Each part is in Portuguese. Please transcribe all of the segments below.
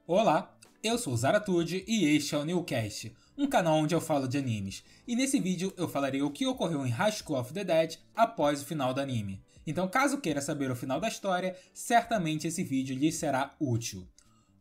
Olá, eu sou o Zaratude e este é o Newcast, um canal onde eu falo de animes. E nesse vídeo eu falarei o que ocorreu em High School of the Dead após o final do anime. Então caso queira saber o final da história, certamente esse vídeo lhe será útil.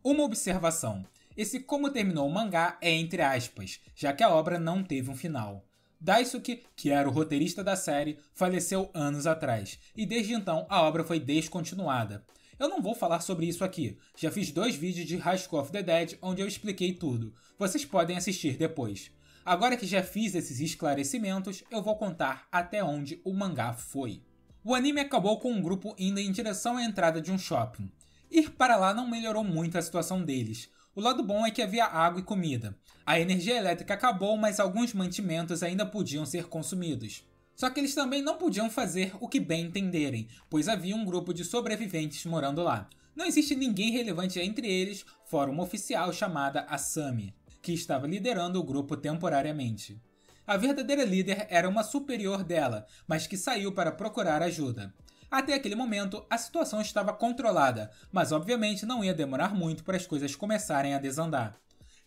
Uma observação, esse como terminou o mangá é entre aspas, já que a obra não teve um final. Daisuke, que era o roteirista da série, faleceu anos atrás, e desde então a obra foi descontinuada. Eu não vou falar sobre isso aqui, já fiz 2 vídeos de High School of the Dead onde eu expliquei tudo, vocês podem assistir depois. Agora que já fiz esses esclarecimentos, eu vou contar até onde o mangá foi. O anime acabou com um grupo indo em direção à entrada de um shopping. Ir para lá não melhorou muito a situação deles. O lado bom é que havia água e comida. A energia elétrica acabou, mas alguns mantimentos ainda podiam ser consumidos. Só que eles também não podiam fazer o que bem entenderem, pois havia um grupo de sobreviventes morando lá. Não existe ninguém relevante entre eles, fora uma oficial chamada Asami, que estava liderando o grupo temporariamente. A verdadeira líder era uma superior dela, mas que saiu para procurar ajuda. Até aquele momento, a situação estava controlada, mas obviamente não ia demorar muito para as coisas começarem a desandar.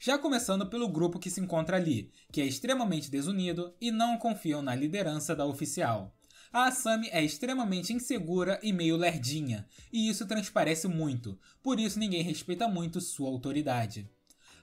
Já começando pelo grupo que se encontra ali, que é extremamente desunido e não confiam na liderança da oficial. A Asami é extremamente insegura e meio lerdinha, e isso transparece muito, por isso ninguém respeita muito sua autoridade.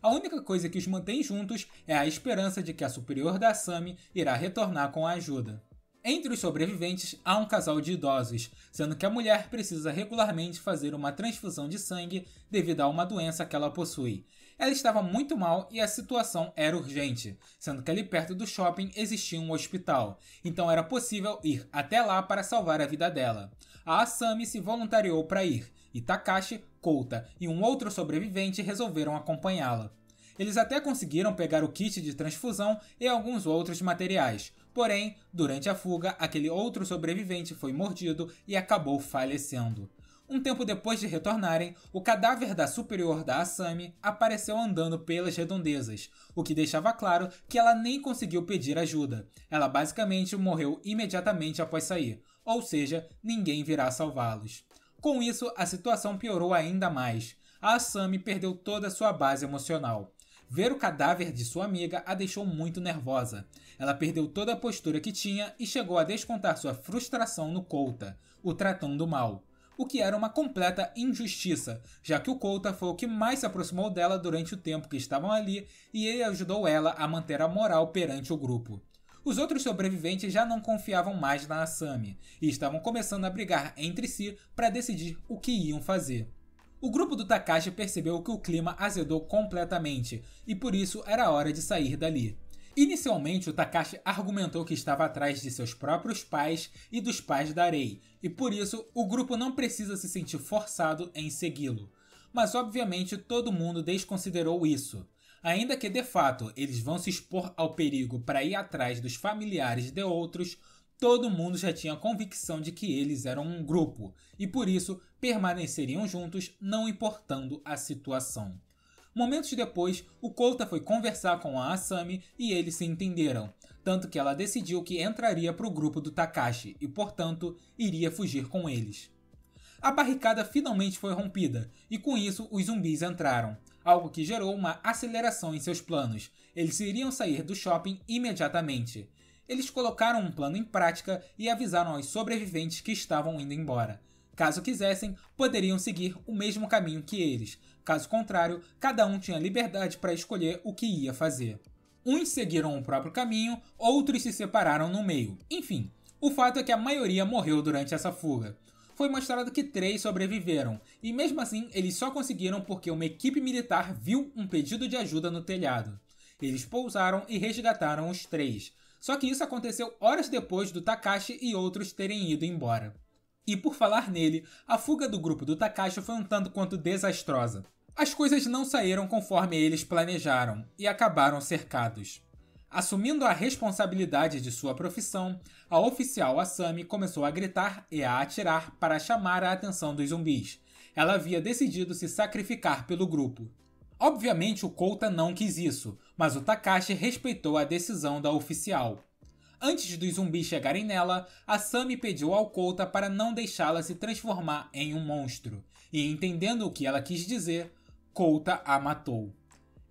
A única coisa que os mantém juntos é a esperança de que a superior da Asami irá retornar com a ajuda. Entre os sobreviventes há um casal de idosos, sendo que a mulher precisa regularmente fazer uma transfusão de sangue devido a uma doença que ela possui. Ela estava muito mal e a situação era urgente, sendo que ali perto do shopping existia um hospital, então era possível ir até lá para salvar a vida dela. A Asami se voluntariou para ir, e Takashi, Kouta e um outro sobrevivente resolveram acompanhá-la. Eles até conseguiram pegar o kit de transfusão e alguns outros materiais, porém, durante a fuga, aquele outro sobrevivente foi mordido e acabou falecendo. Um tempo depois de retornarem, o cadáver da superior da Asami apareceu andando pelas redondezas, o que deixava claro que ela nem conseguiu pedir ajuda. Ela basicamente morreu imediatamente após sair, ou seja, ninguém virá salvá-los. Com isso, a situação piorou ainda mais. A Asami perdeu toda a sua base emocional. Ver o cadáver de sua amiga a deixou muito nervosa. Ela perdeu toda a postura que tinha e chegou a descontar sua frustração no Kouta, o tratando mal. O que era uma completa injustiça, já que o Kouta foi o que mais se aproximou dela durante o tempo que estavam ali e ele ajudou ela a manter a moral perante o grupo. Os outros sobreviventes já não confiavam mais na Asami e estavam começando a brigar entre si para decidir o que iam fazer. O grupo do Takashi percebeu que o clima azedou completamente e por isso era hora de sair dali. Inicialmente, o Takashi argumentou que estava atrás de seus próprios pais e dos pais da Rei, e por isso o grupo não precisa se sentir forçado em segui-lo. Mas obviamente todo mundo desconsiderou isso. Ainda que de fato eles vão se expor ao perigo para ir atrás dos familiares de outros, todo mundo já tinha a convicção de que eles eram um grupo, e por isso permaneceriam juntos não importando a situação. Momentos depois, o Kouta foi conversar com a Asami e eles se entenderam, tanto que ela decidiu que entraria para o grupo do Takashi e, portanto, iria fugir com eles. A barricada finalmente foi rompida, e com isso os zumbis entraram, algo que gerou uma aceleração em seus planos. Eles iriam sair do shopping imediatamente. Eles colocaram um plano em prática e avisaram aos sobreviventes que estavam indo embora. Caso quisessem, poderiam seguir o mesmo caminho que eles. Caso contrário, cada um tinha liberdade para escolher o que ia fazer. Uns seguiram o próprio caminho, outros se separaram no meio. Enfim, o fato é que a maioria morreu durante essa fuga. Foi mostrado que 3 sobreviveram, e mesmo assim eles só conseguiram porque uma equipe militar viu um pedido de ajuda no telhado. Eles pousaram e resgataram os 3. Só que isso aconteceu horas depois do Takashi e outros terem ido embora. E por falar nele, a fuga do grupo do Takashi foi um tanto quanto desastrosa. As coisas não saíram conforme eles planejaram e acabaram cercados. Assumindo a responsabilidade de sua profissão, a oficial Asami começou a gritar e a atirar para chamar a atenção dos zumbis. Ela havia decidido se sacrificar pelo grupo. Obviamente o Kouta não quis isso, mas o Takashi respeitou a decisão da oficial. Antes dos zumbis chegarem nela, Asami pediu ao Kouta para não deixá-la se transformar em um monstro, e entendendo o que ela quis dizer, Kouta a matou.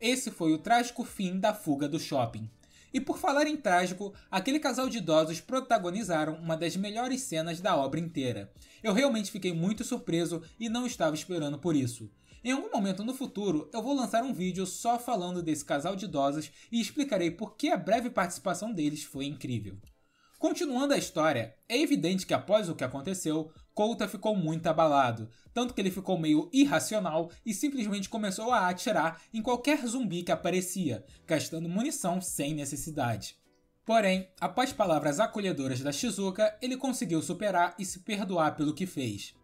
Esse foi o trágico fim da fuga do shopping. E por falar em trágico, aquele casal de idosos protagonizaram uma das melhores cenas da obra inteira. Eu realmente fiquei muito surpreso e não estava esperando por isso. Em algum momento no futuro, eu vou lançar um vídeo só falando desse casal de idosos e explicarei por que a breve participação deles foi incrível. Continuando a história, é evidente que após o que aconteceu, Kouta ficou muito abalado, tanto que ele ficou meio irracional e simplesmente começou a atirar em qualquer zumbi que aparecia, gastando munição sem necessidade. Porém, após palavras acolhedoras da Shizuka, ele conseguiu superar e se perdoar pelo que fez.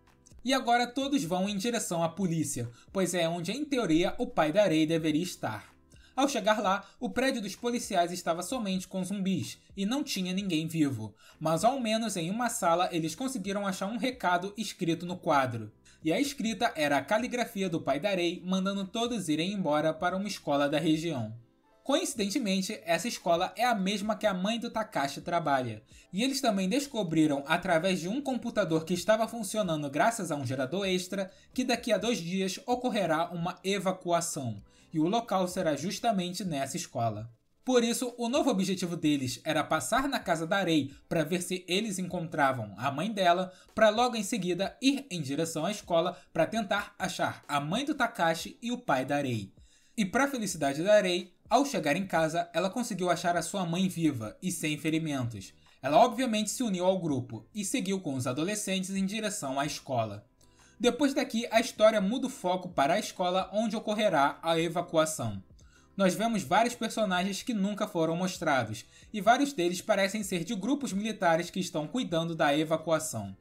E agora todos vão em direção à polícia, pois é onde em teoria o pai da Rei deveria estar. Ao chegar lá, o prédio dos policiais estava somente com zumbis e não tinha ninguém vivo, mas ao menos em uma sala eles conseguiram achar um recado escrito no quadro. E a escrita era a caligrafia do pai da Rei mandando todos irem embora para uma escola da região. Coincidentemente, essa escola é a mesma que a mãe do Takashi trabalha, e eles também descobriram através de um computador que estava funcionando graças a um gerador extra que daqui a 2 dias ocorrerá uma evacuação, e o local será justamente nessa escola. Por isso, o novo objetivo deles era passar na casa da Rei para ver se eles encontravam a mãe dela, para logo em seguida ir em direção à escola para tentar achar a mãe do Takashi e o pai da Rei. E para a felicidade da Rei, ao chegar em casa, ela conseguiu achar a sua mãe viva e sem ferimentos. Ela obviamente se uniu ao grupo e seguiu com os adolescentes em direção à escola. Depois daqui, a história muda o foco para a escola onde ocorrerá a evacuação. Nós vemos vários personagens que nunca foram mostrados, e vários deles parecem ser de grupos militares que estão cuidando da evacuação.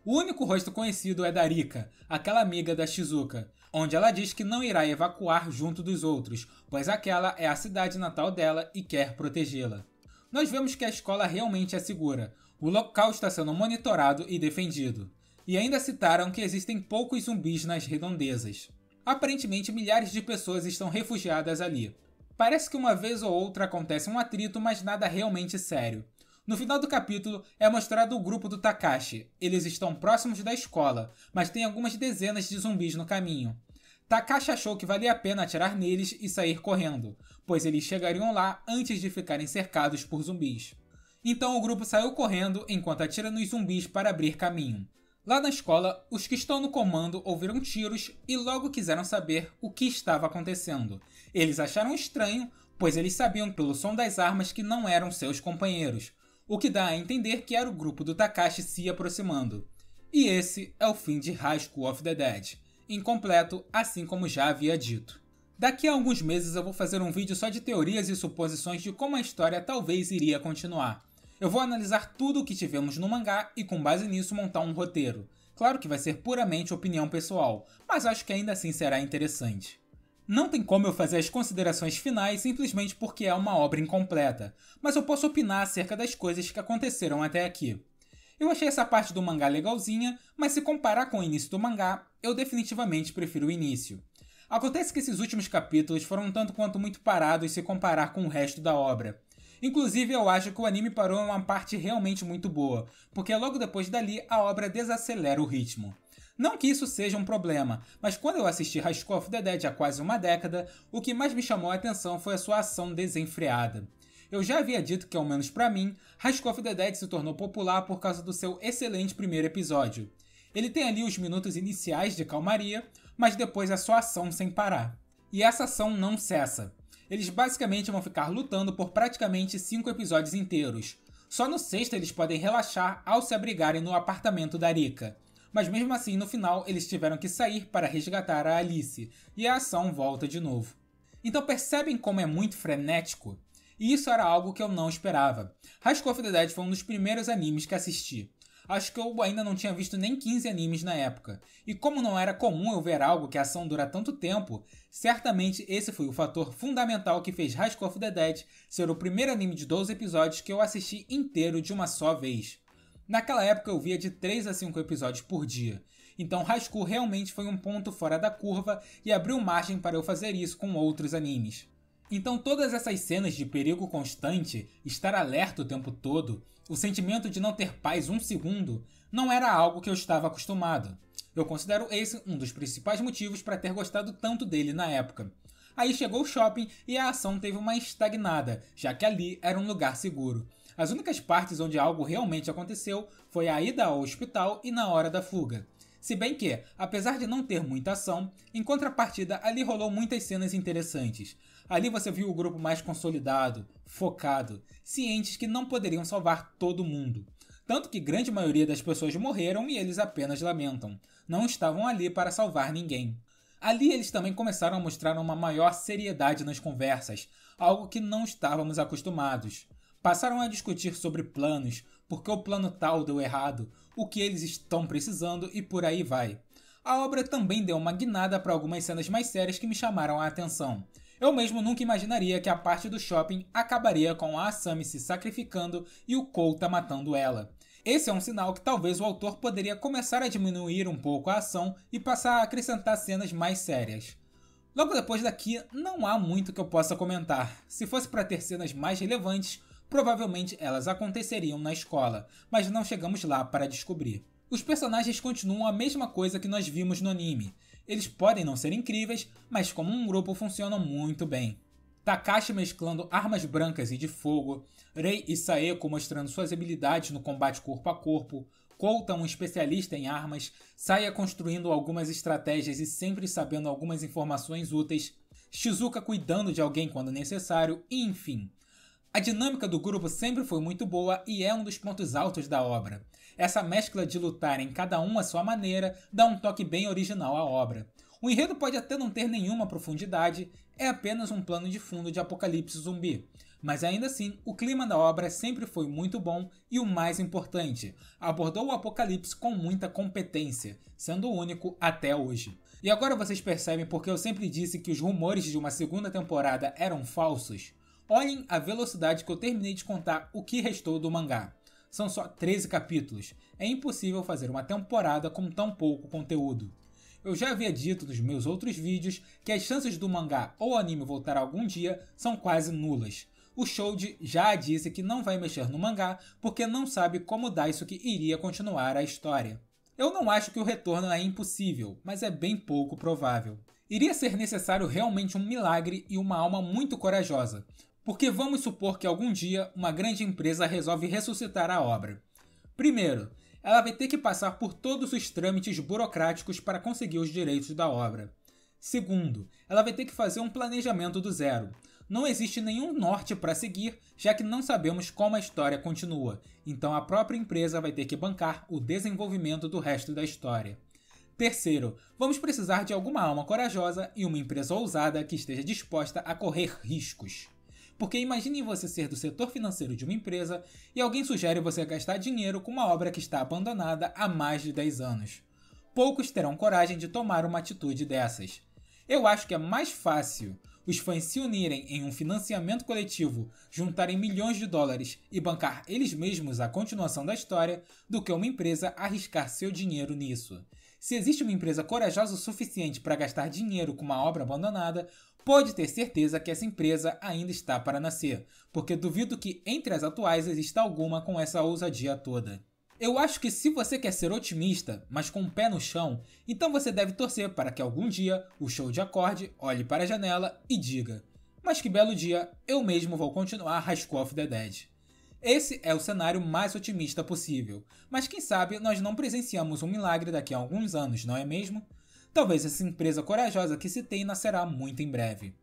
O único rosto conhecido é da Rika, aquela amiga da Shizuka, onde ela diz que não irá evacuar junto dos outros, pois aquela é a cidade natal dela e quer protegê-la. Nós vemos que a escola realmente é segura, o local está sendo monitorado e defendido. E ainda citaram que existem poucos zumbis nas redondezas. Aparentemente milhares de pessoas estão refugiadas ali. Parece que uma vez ou outra acontece um atrito, mas nada realmente sério. No final do capítulo, é mostrado o grupo do Takashi. Eles estão próximos da escola, mas tem algumas dezenas de zumbis no caminho. Takashi achou que valia a pena atirar neles e sair correndo, pois eles chegariam lá antes de ficarem cercados por zumbis. Então o grupo saiu correndo enquanto atira nos zumbis para abrir caminho. Lá na escola, os que estão no comando ouviram tiros e logo quiseram saber o que estava acontecendo. Eles acharam estranho, pois eles sabiam pelo som das armas que não eram seus companheiros, o que dá a entender que era o grupo do Takashi se aproximando. E esse é o fim de High School of the Dead, incompleto, assim como já havia dito. Daqui a alguns meses eu vou fazer um vídeo só de teorias e suposições de como a história talvez iria continuar. Eu vou analisar tudo o que tivemos no mangá e com base nisso montar um roteiro. Claro que vai ser puramente opinião pessoal, mas acho que ainda assim será interessante. Não tem como eu fazer as considerações finais simplesmente porque é uma obra incompleta, mas eu posso opinar acerca das coisas que aconteceram até aqui. Eu achei essa parte do mangá legalzinha, mas se comparar com o início do mangá, eu definitivamente prefiro o início. Acontece que esses últimos capítulos foram um tanto quanto muito parados se comparar com o resto da obra. Inclusive, eu acho que o anime parou em uma parte realmente muito boa, porque logo depois dali a obra desacelera o ritmo. Não que isso seja um problema, mas quando eu assisti High School of the Dead há quase uma década, o que mais me chamou a atenção foi a sua ação desenfreada. Eu já havia dito que, ao menos pra mim, High School of the Dead se tornou popular por causa do seu excelente primeiro episódio. Ele tem ali os minutos iniciais de calmaria, mas depois é só ação sem parar. E essa ação não cessa. Eles basicamente vão ficar lutando por praticamente 5 episódios inteiros. Só no 6º eles podem relaxar ao se abrigarem no apartamento da Rika. Mas mesmo assim, no final, eles tiveram que sair para resgatar a Alice, e a ação volta de novo. Então percebem como é muito frenético? E isso era algo que eu não esperava. High School of the Dead foi um dos primeiros animes que assisti. Acho que eu ainda não tinha visto nem 15 animes na época. E como não era comum eu ver algo que a ação dura tanto tempo, certamente esse foi o fator fundamental que fez High School of the Dead ser o primeiro anime de 12 episódios que eu assisti inteiro de uma só vez. Naquela época eu via de 3 a 5 episódios por dia. Então High School realmente foi um ponto fora da curva e abriu margem para eu fazer isso com outros animes. Então todas essas cenas de perigo constante, estar alerta o tempo todo, o sentimento de não ter paz um segundo, não era algo que eu estava acostumado. Eu considero esse um dos principais motivos para ter gostado tanto dele na época. Aí chegou o shopping e a ação teve uma estagnada, já que ali era um lugar seguro. As únicas partes onde algo realmente aconteceu foi a ida ao hospital e na hora da fuga. Se bem que, apesar de não ter muita ação, em contrapartida ali rolou muitas cenas interessantes. Ali você viu o grupo mais consolidado, focado, cientes que não poderiam salvar todo mundo. Tanto que grande maioria das pessoas morreram e eles apenas lamentam. Não estavam ali para salvar ninguém. Ali eles também começaram a mostrar uma maior seriedade nas conversas, algo que não estávamos acostumados. Passaram a discutir sobre planos, porque o plano tal deu errado, o que eles estão precisando e por aí vai. A obra também deu uma guinada para algumas cenas mais sérias que me chamaram a atenção. Eu mesmo nunca imaginaria que a parte do shopping acabaria com a Asami se sacrificando e o Kouta matando ela. Esse é um sinal que talvez o autor poderia começar a diminuir um pouco a ação e passar a acrescentar cenas mais sérias. Logo depois daqui, não há muito que eu possa comentar. Se fosse para ter cenas mais relevantes, provavelmente elas aconteceriam na escola, mas não chegamos lá para descobrir. Os personagens continuam a mesma coisa que nós vimos no anime. Eles podem não ser incríveis, mas como um grupo funcionam muito bem. Takashi mesclando armas brancas e de fogo, Rei e Saeko mostrando suas habilidades no combate corpo a corpo, Kouta um especialista em armas, Saya construindo algumas estratégias e sempre sabendo algumas informações úteis, Shizuka cuidando de alguém quando necessário, e enfim. A dinâmica do grupo sempre foi muito boa e é um dos pontos altos da obra. Essa mescla de lutar em cada um à sua maneira dá um toque bem original à obra. O enredo pode até não ter nenhuma profundidade, é apenas um plano de fundo de apocalipse zumbi. Mas ainda assim, o clima da obra sempre foi muito bom e o mais importante, abordou o apocalipse com muita competência, sendo único até hoje. E agora vocês percebem porque eu sempre disse que os rumores de uma segunda temporada eram falsos? Olhem a velocidade que eu terminei de contar o que restou do mangá. São só 13 capítulos. É impossível fazer uma temporada com tão pouco conteúdo. Eu já havia dito nos meus outros vídeos que as chances do mangá ou anime voltar algum dia são quase nulas. O Shoji já disse que não vai mexer no mangá porque não sabe como Daisuke iria continuar a história. Eu não acho que o retorno é impossível, mas é bem pouco provável. Iria ser necessário realmente um milagre e uma alma muito corajosa, porque vamos supor que algum dia uma grande empresa resolve ressuscitar a obra. Primeiro, ela vai ter que passar por todos os trâmites burocráticos para conseguir os direitos da obra. Segundo, ela vai ter que fazer um planejamento do zero. Não existe nenhum norte para seguir, já que não sabemos como a história continua, então a própria empresa vai ter que bancar o desenvolvimento do resto da história. Terceiro, vamos precisar de alguma alma corajosa e uma empresa ousada que esteja disposta a correr riscos. Porque imagine você ser do setor financeiro de uma empresa e alguém sugere você gastar dinheiro com uma obra que está abandonada há mais de 10 anos. Poucos terão coragem de tomar uma atitude dessas. Eu acho que é mais fácil os fãs se unirem em um financiamento coletivo, juntarem milhões de dólares e bancar eles mesmos a continuação da história, do que uma empresa arriscar seu dinheiro nisso. Se existe uma empresa corajosa o suficiente para gastar dinheiro com uma obra abandonada, pode ter certeza que essa empresa ainda está para nascer, porque duvido que entre as atuais exista alguma com essa ousadia toda. Eu acho que se você quer ser otimista, mas com o pé no chão, então você deve torcer para que algum dia o Shoji acorde, olhe para a janela e diga: mas que belo dia, eu mesmo vou continuar High School of the Dead. Esse é o cenário mais otimista possível, mas quem sabe nós não presenciamos um milagre daqui a alguns anos, não é mesmo? Talvez essa empresa corajosa que citei nascerá muito em breve.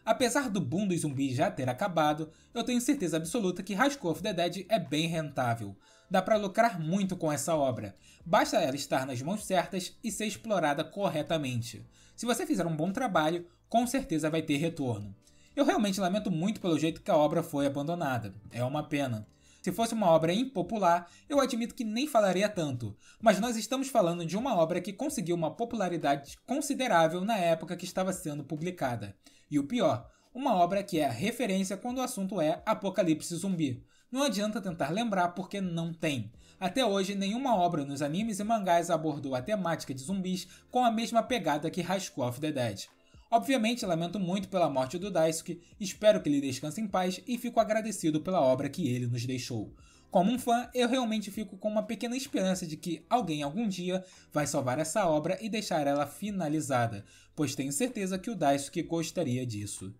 Apesar do boom dos zumbis já ter acabado, eu tenho certeza absoluta que High School of the Dead é bem rentável. Dá para lucrar muito com essa obra. Basta ela estar nas mãos certas e ser explorada corretamente. Se você fizer um bom trabalho, com certeza vai ter retorno. Eu realmente lamento muito pelo jeito que a obra foi abandonada. É uma pena. Se fosse uma obra impopular, eu admito que nem falaria tanto, mas nós estamos falando de uma obra que conseguiu uma popularidade considerável na época que estava sendo publicada. E o pior, uma obra que é referência quando o assunto é apocalipse zumbi. Não adianta tentar lembrar porque não tem. Até hoje, nenhuma obra nos animes e mangás abordou a temática de zumbis com a mesma pegada que High School of the Dead. Obviamente, lamento muito pela morte do Daisuke, espero que ele descanse em paz e fico agradecido pela obra que ele nos deixou. Como um fã, eu realmente fico com uma pequena esperança de que alguém algum dia vai salvar essa obra e deixar ela finalizada, pois tenho certeza que o Daisuke gostaria disso.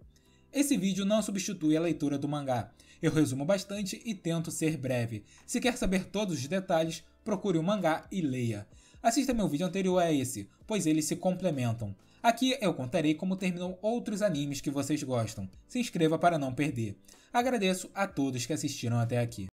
Esse vídeo não substitui a leitura do mangá. Eu resumo bastante e tento ser breve. Se quer saber todos os detalhes, procure o mangá e leia. Assista meu vídeo anterior a esse, pois eles se complementam. Aqui eu contarei como terminam outros animes que vocês gostam. Se inscreva para não perder. Agradeço a todos que assistiram até aqui.